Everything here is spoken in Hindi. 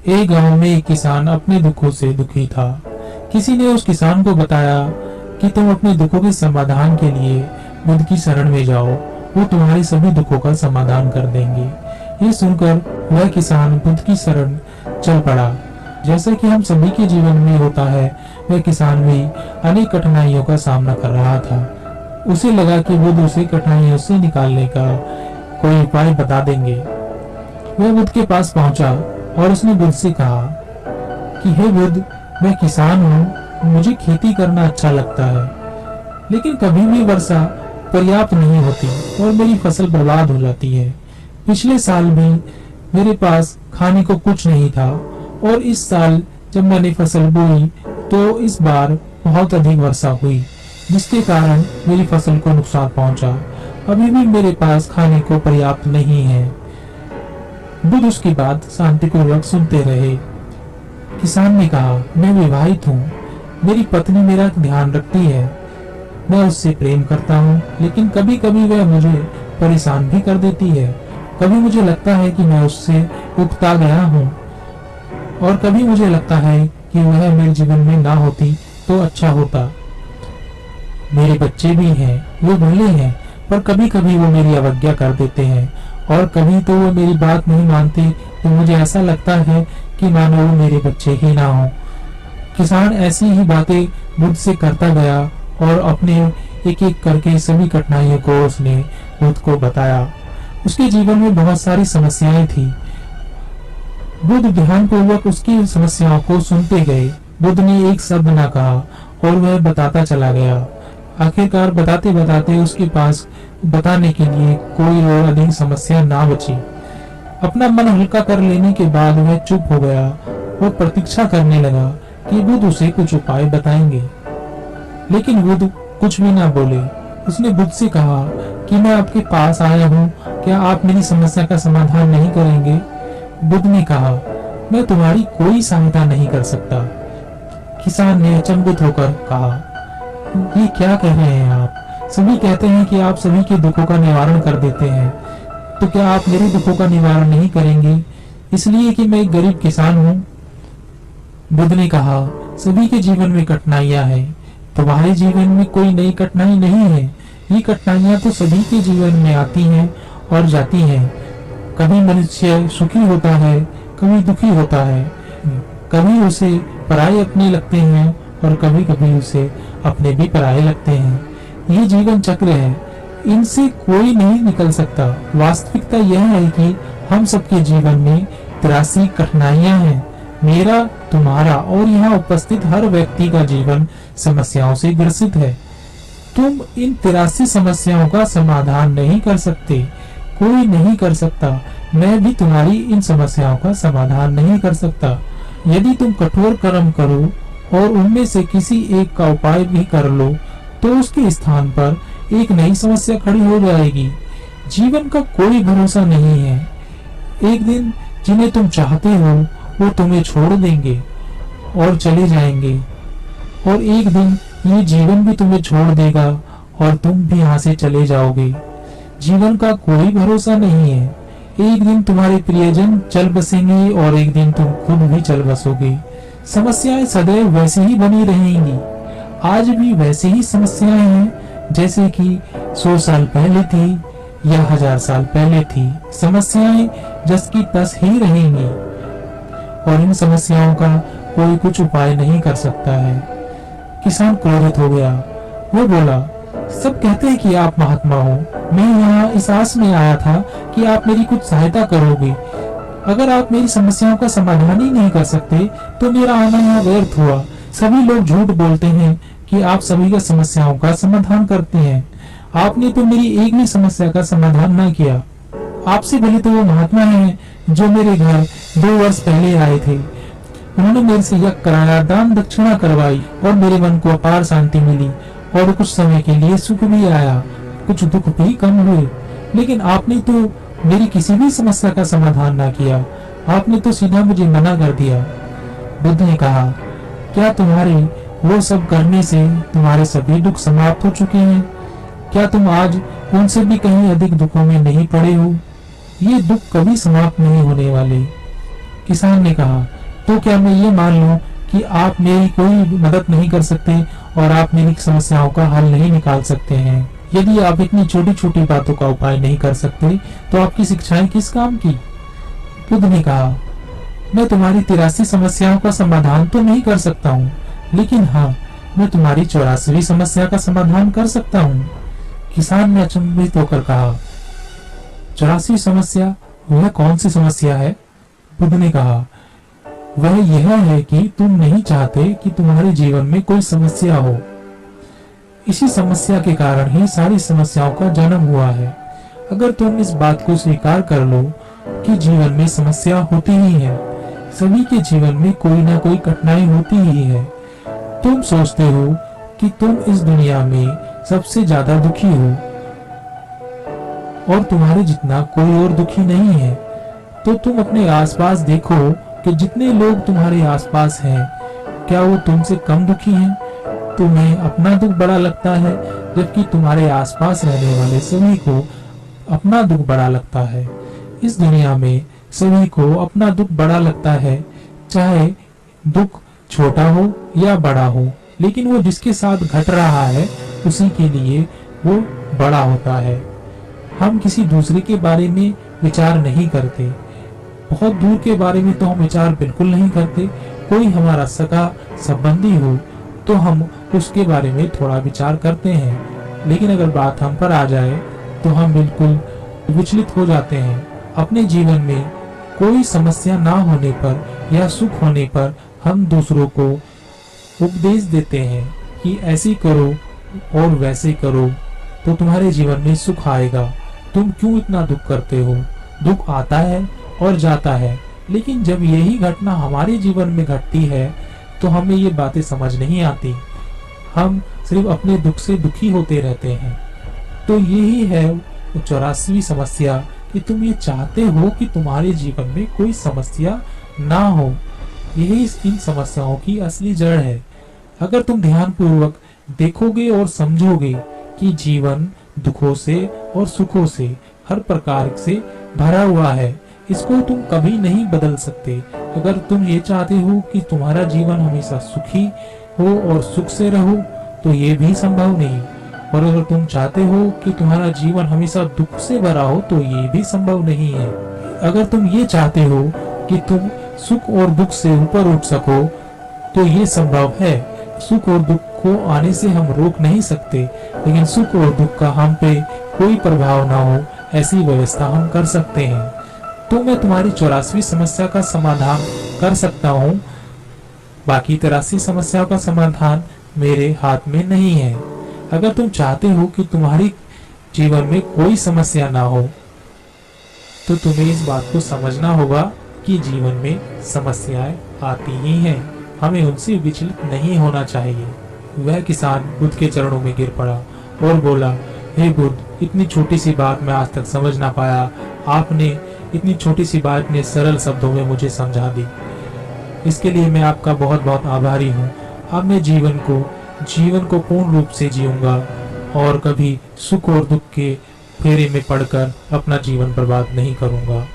एक गांव में एक किसान अपने दुखों से दुखी था। किसी ने उस किसान को बताया कि तुम अपने दुखों के समाधान के लिए बुद्ध की शरण में जाओ, वो तुम्हारे सभी दुखों का समाधान कर देंगे। ये सुनकर वह किसान बुद्ध की शरण चल पड़ा। जैसा कि हम सभी के जीवन में होता है, वह किसान भी अनेक कठिनाइयों का सामना कर रहा था। उसे लगा कि बुद्ध उसे कठिनाइयों से निकालने का कोई उपाय बता देंगे। वह बुद्ध के पास पहुंचा और उसने बुद्ध से कहा कि हे बुद्ध, मैं किसान हूँ, मुझे खेती करना अच्छा लगता है, लेकिन कभी भी वर्षा पर्याप्त नहीं होती और मेरी फसल बर्बाद हो जाती है। पिछले साल भी मेरे पास खाने को कुछ नहीं था और इस साल जब मैंने फसल बोई तो इस बार बहुत अधिक वर्षा हुई, जिसके कारण मेरी फसल को नुकसान पहुंचा। अभी भी मेरे पास खाने को पर्याप्त नहीं है। बुद्ध उसकी बात शांतिपूर्वक सुनते रहे। किसान ने कहा, मैं विवाहित हूँ, मेरी पत्नी मेरा ध्यान रखती है, मैं उससे प्रेम करता हूँ, लेकिन कभी कभी वह मुझे परेशान भी कर देती है। कभी मुझे लगता है कि मैं उससे उकता गया हूँ और कभी मुझे लगता है कि वह मेरे जीवन में ना होती तो अच्छा होता। मेरे बच्चे भी हैं, वो भले हैं, पर कभी कभी वो मेरी अवज्ञा कर देते हैं और कभी तो वो मेरी बात नहीं मानते, तो मुझे ऐसा लगता है कि मानो वो मेरे बच्चे ही ना हो। किसान ऐसी ही बातें बुद्ध से करता गया और अपने एक एक करके सभी कठिनाइयों को उसने बुद्ध को बताया। उसके जीवन में बहुत सारी समस्याएं थी। बुद्ध ध्यानपूर्वक उसकी समस्याओं को सुनते गए। बुद्ध ने एक शब्द ना कहा और वह बताता चला गया। आखिरकार बताते बताते उसके पास बताने के लिए कोई और अधिक समस्या ना बची। अपना मन हल्का कर लेने के बाद वह चुप हो गया और प्रतीक्षा करने लगा कि बुद्ध उसे कुछ उपाय बताएंगे, लेकिन बुद्ध कुछ भी ना बोले। उसने बुद्ध से कहा कि मैं आपके पास आया हूँ, क्या आप मेरी समस्या का समाधान नहीं करेंगे? बुद्ध ने कहा, मैं तुम्हारी कोई सहायता नहीं कर सकता। किसान ने अचंभित होकर कहा, ये क्या कह रहे हैं आप? सभी कहते हैं कि आप सभी के दुखों का निवारण कर देते हैं, तो क्या आप मेरे दुखों का निवारण नहीं करेंगे इसलिए कि मैं एक गरीब किसान हूँ? बुद्ध ने कहा, सभी के जीवन में कठिनाइयां हैं, तुम्हारे जीवन में कोई नई कठिनाई नहीं है। ये कठिनाइयां तो सभी के जीवन में आती हैं और जाती हैं। कभी मनुष्य सुखी होता है, कभी दुखी होता है, कभी उसे पराये अपने लगते हैं और कभी कभी उसे अपने भी पराये लगते हैं। ये जीवन चक्र है, इनसे कोई नहीं निकल सकता। वास्तविकता यह है कि हम सबके जीवन में 83 कठिनाइयां हैं। मेरा, तुम्हारा और यहाँ उपस्थित हर व्यक्ति का जीवन समस्याओं से ग्रसित है। तुम इन 83 समस्याओं का समाधान नहीं कर सकते, कोई नहीं कर सकता। मैं भी तुम्हारी इन समस्याओं का समाधान नहीं कर सकता। यदि तुम कठोर कर्म करो और उनमें से किसी एक का उपाय भी कर लो, तो उसके स्थान पर एक नई समस्या खड़ी हो जाएगी। जीवन का कोई भरोसा नहीं है। एक दिन जिन्हें तुम चाहते हो वो तुम्हें छोड़ देंगे और चले जाएंगे, और एक दिन ये जीवन भी तुम्हें छोड़ देगा और तुम भी यहाँ से चले जाओगे। जीवन का कोई भरोसा नहीं है। एक दिन तुम्हारे प्रियजन चल बसेंगे और एक दिन तुम खुद भी चल बसोगे। समस्याएं सदैव वैसे ही बनी रहेंगी। आज भी वैसे ही समस्याएं हैं जैसे कि 100 साल पहले थी या 1000 साल पहले थी। समस्याएं जस की तस ही रहेंगी और इन समस्याओं का कोई कुछ उपाय नहीं कर सकता है। किसान क्रोधित हो गया। वो बोला, सब कहते हैं कि आप महात्मा हो। मैं यहाँ इस आस में आया था कि आप मेरी कुछ सहायता करोगे। अगर आप मेरी समस्याओं का समाधान ही नहीं कर सकते तो मेरा आना यहाँ व्यर्थ हुआ। सभी लोग झूठ बोलते हैं कि आप सभी का समस्याओं का समाधान करते हैं। आपने तो मेरी एक भी समस्या का समाधान ना किया। आपसे भले तो वो महात्मा हैं जो मेरे घर 2 वर्ष पहले आए थे। उन्होंने मेरे से यज्ञ कराया, दान दक्षिणा करवाई और मेरे मन को अपार शांति मिली और कुछ समय के लिए सुख भी आया, कुछ दुख भी कम हुए। लेकिन आपने तो मेरी किसी भी समस्या का समाधान ना किया। आपने तो सीधा मुझे मना कर दिया। बुद्ध ने कहा, क्या तुम्हारे वो सब करने से तुम्हारे सभी दुख समाप्त हो चुके हैं? क्या तुम आज उनसे भी कहीं अधिक दुखों में नहीं पड़े हो? ये दुख कभी समाप्त नहीं होने वाले। किसान ने कहा, तो क्या मैं ये मान लूं कि आप मेरी कोई मदद नहीं कर सकते और आप मेरी समस्याओं का हल नहीं निकाल सकते हैं? यदि आप इतनी छोटी छोटी बातों का उपाय नहीं कर सकते तो आपकी शिक्षाएं किस काम की? बुद्ध ने कहा, मैं तुम्हारी 83 समस्याओं का समाधान तो नहीं कर सकता हूँ, लेकिन हाँ, मैं तुम्हारी 84वीं समस्या का समाधान कर सकता हूँ। किसान ने अचंभित होकर कहा, 84 समस्या? वह कौन सी समस्या है? बुद्ध ने कहा, वह यह है कि तुम नहीं चाहते कि तुम्हारे जीवन में कोई समस्या हो। इसी समस्या के कारण ही सारी समस्याओं का जन्म हुआ है। अगर तुम इस बात को स्वीकार कर लो कि जीवन में समस्या होती ही है, सभी के जीवन में कोई ना कोई कठिनाई होती ही है। तुम सोचते हो कि तुम इस दुनिया में सबसे ज्यादा दुखी हो और तुम्हारे जितना कोई और दुखी नहीं है, तो तुम अपने आसपास देखो कि जितने लोग तुम्हारे आसपास हैं, क्या वो तुमसे कम दुखी हैं? तुम्हें अपना दुख बड़ा लगता है, जबकि तुम्हारे आसपास रहने वाले सभी को अपना दुख बड़ा लगता है। इस दुनिया में सभी को अपना दुख बड़ा लगता है, चाहे दुख छोटा हो या बड़ा हो, लेकिन वो जिसके साथ घट रहा है उसी के लिए वो बड़ा होता है। हम किसी दूसरे के बारे में विचार नहीं करते, बहुत दूर के बारे में तो हम विचार बिल्कुल नहीं करते। कोई हमारा सगा संबंधी हो तो हम उसके बारे में थोड़ा विचार करते हैं, लेकिन अगर बात हम पर आ जाए तो हम बिल्कुल विचलित हो जाते हैं। अपने जीवन में कोई समस्या ना होने पर या सुख होने पर हम दूसरों को उपदेश देते हैं कि ऐसे करो और वैसे करो तो तुम्हारे जीवन में सुख आएगा। तुम क्यों इतना दुख करते हो? दुख आता है और जाता है, लेकिन जब यही घटना हमारे जीवन में घटती है तो हमें ये बातें समझ नहीं आती। हम सिर्फ अपने दुख से दुखी होते रहते हैं। तो यही है 84वीं समस्या कि तुम ये चाहते हो कि तुम्हारे जीवन में कोई समस्या ना हो। यही इन समस्याओं की असली जड़ है। अगर तुम ध्यानपूर्वक देखोगे और समझोगे कि जीवन दुखों से और सुखों से हर प्रकार से भरा हुआ है, इसको तुम कभी नहीं बदल सकते। अगर तुम ये चाहते हो कि तुम्हारा जीवन हमेशा सुखी हो और सुख से रहो तो ये भी संभव नहीं, और अगर तुम चाहते हो कि तुम्हारा जीवन हमेशा दुख से भरा हो तो ये भी संभव नहीं है। अगर तुम ये चाहते हो कि तुम सुख और दुख से ऊपर उठ सको तो ये संभव है। सुख और दुख को आने से हम रोक नहीं सकते, लेकिन सुख और दुख का हम पे कोई प्रभाव ना हो ऐसी व्यवस्था हम कर सकते हैं। तो मैं तुम्हारी 84वीं समस्या का समाधान कर सकता हूँ, बाकी 83 समस्याओं का समाधान मेरे हाथ में नहीं है। अगर तुम चाहते हो कि तुम्हारी जीवन में कोई समस्या ना हो तो तुम्हें इस बात को समझना होगा कि जीवन में समस्याएं आती ही हैं, हमें उनसे विचलित नहीं होना चाहिए। वह किसान बुद्ध के चरणों में गिर पड़ा और बोला, हे बुद्ध, इतनी छोटी सी बात मैं आज तक समझ ना पाया। आपने इतनी छोटी सी बात ने सरल शब्दों में मुझे समझा दी। इसके लिए मैं आपका बहुत बहुत आभारी हूँ। अब मैं जीवन को पूर्ण रूप से जीऊंगा और कभी सुख और दुख के फेरे में पड़कर अपना जीवन बर्बाद नहीं करूंगा।